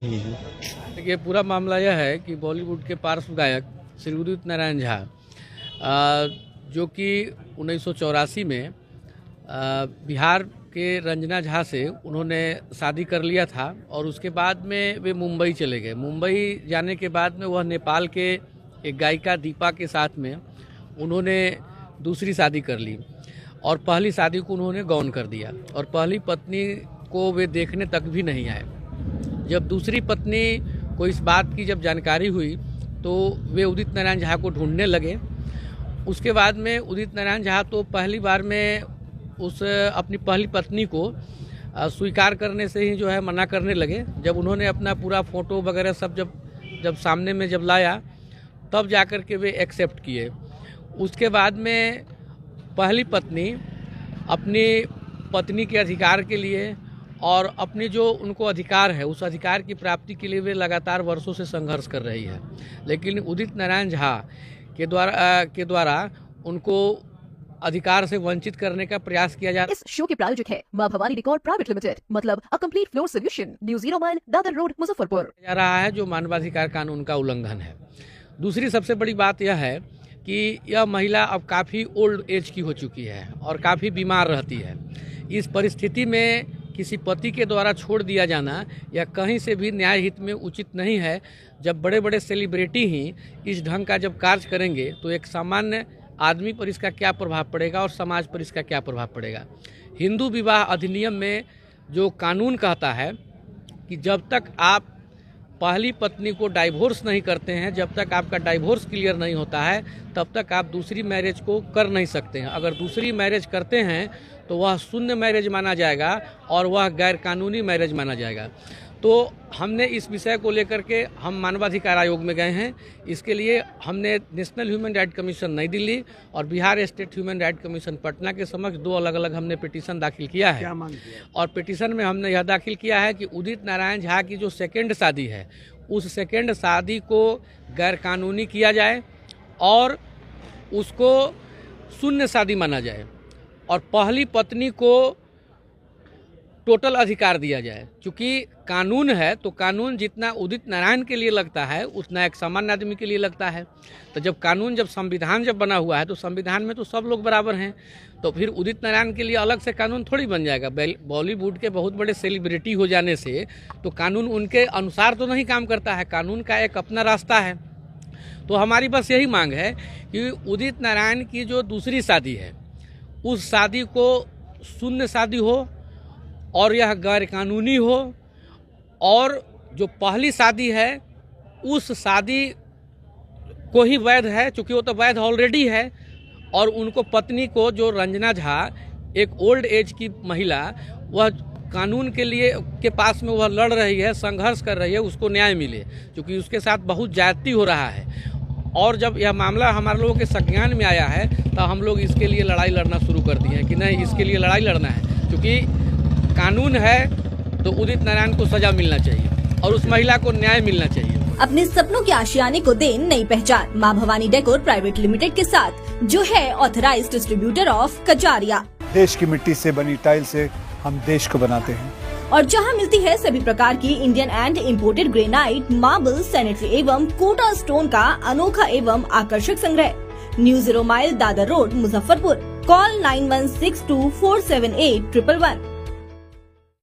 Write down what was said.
देखिए, पूरा मामला यह है कि बॉलीवुड के पार्श्व गायक श्री उदित नारायण झा जो कि 1984 में बिहार के रंजना झा से उन्होंने शादी कर लिया था और उसके बाद में वे मुंबई चले गए। मुंबई जाने के बाद में वह नेपाल के एक गायिका दीपा के साथ में उन्होंने दूसरी शादी कर ली और पहली शादी को उन्होंने गौन कर दिया और पहली पत्नी को वे देखने तक भी नहीं आए। जब दूसरी पत्नी को इस बात की जब जानकारी हुई तो वे उदित नारायण झा को ढूंढने लगे। उसके बाद में उदित नारायण झा तो पहली बार में उस अपनी पहली पत्नी को स्वीकार करने से ही जो है मना करने लगे। जब उन्होंने अपना पूरा फ़ोटो वगैरह सब जब सामने में जब लाया तब जाकर के वे एक्सेप्ट किए। उसके बाद में पहली पत्नी अपनी पत्नी के अधिकार के लिए और अपनी जो उनको अधिकार है उस अधिकार की प्राप्ति के लिए वे लगातार वर्षों से संघर्ष कर रही है, लेकिन उदित नारायण झा के द्वारा उनको अधिकार से वंचित करने का प्रयास किया जा रहा है। इस शो के प्रायोजक है मां भवानी डेकोर प्राइवेट लिमिटेड, मतलब a complete floor solution, new 0 mile Dadar road Muzaffarpur. जा रहा है जो मानवाधिकार कानून का उल्लंघन है। दूसरी सबसे बड़ी बात यह है कि यह महिला अब काफ़ी ओल्ड एज की हो चुकी है और काफ़ी बीमार रहती है। इस परिस्थिति में किसी पति के द्वारा छोड़ दिया जाना या कहीं से भी न्याय हित में उचित नहीं है। जब बड़े बड़े सेलिब्रिटी ही इस ढंग का जब कार्य करेंगे तो एक सामान्य आदमी पर इसका क्या प्रभाव पड़ेगा और समाज पर इसका क्या प्रभाव पड़ेगा। हिंदू विवाह अधिनियम में जो कानून कहता है कि जब तक आप पहली पत्नी को डाइवोर्स नहीं करते हैं, जब तक आपका डाइवोर्स क्लियर नहीं होता है, तब तक आप दूसरी मैरिज को कर नहीं सकते हैं। अगर दूसरी मैरिज करते हैं तो वह शून्य मैरिज माना जाएगा और वह गैर कानूनी मैरिज माना जाएगा। तो हमने इस विषय को लेकर के हम मानवाधिकार आयोग में गए हैं। इसके लिए हमने नेशनल ह्यूमन राइट कमीशन नई दिल्ली और Bihar state human right commission Patna के समक्ष दो अलग अलग हमने पिटीशन दाखिल किया है। क्या मांग किया? और पिटीशन में हमने यह दाखिल किया है कि उदित नारायण झा की जो सेकेंड शादी है उस सेकेंड शादी को गैर कानूनी किया जाए और उसको शून्य शादी माना जाए और पहली पत्नी को टोटल अधिकार दिया जाए। क्योंकि कानून है तो कानून जितना उदित नारायण के लिए लगता है उतना एक सामान्य आदमी के लिए लगता है। तो जब कानून जब संविधान जब बना हुआ है तो संविधान में तो सब लोग बराबर हैं, तो फिर उदित नारायण के लिए अलग से कानून थोड़ी बन जाएगा। बॉलीवुड के बहुत बड़े सेलिब्रिटी हो जाने से तो कानून उनके अनुसार तो नहीं काम करता है, कानून का एक अपना रास्ता है। तो हमारी बस यही मांग है कि उदित नारायण की जो दूसरी शादी है उस शादी को शून्य शादी हो और यह गैर कानूनी हो और जो पहली शादी है उस शादी को ही वैध है, चूँकि वो तो वैध ऑलरेडी है। और उनको पत्नी को जो रंजना झा एक ओल्ड एज की महिला वह कानून के लिए के पास में वह लड़ रही है, संघर्ष कर रही है, उसको न्याय मिले, क्योंकि उसके साथ बहुत ज्यादती हो रहा है। और जब यह मामला हमारे लोगों के संज्ञान में आया है तो हम लोग इसके लिए लड़ाई लड़ना शुरू कर दिए हैं कि नहीं, इसके लिए लड़ाई लड़ना है। क्योंकि कानून है तो उदित नारायण को सजा मिलना चाहिए और उस महिला को न्याय मिलना चाहिए। अपने सपनों के आशियाने को दे नई पहचान मां भवानी डेकोर प्राइवेट लिमिटेड के साथ, जो है ऑथराइज्ड डिस्ट्रीब्यूटर ऑफ कजारिया। देश की मिट्टी से बनी टाइल से हम देश को बनाते हैं और जहां मिलती है सभी प्रकार की Indian and imported granite, marble, sanitary एवं कोटा स्टोन का अनोखा एवं आकर्षक संग्रह। New 0 mile Dadar road Muzaffarpur. Call 9162478111।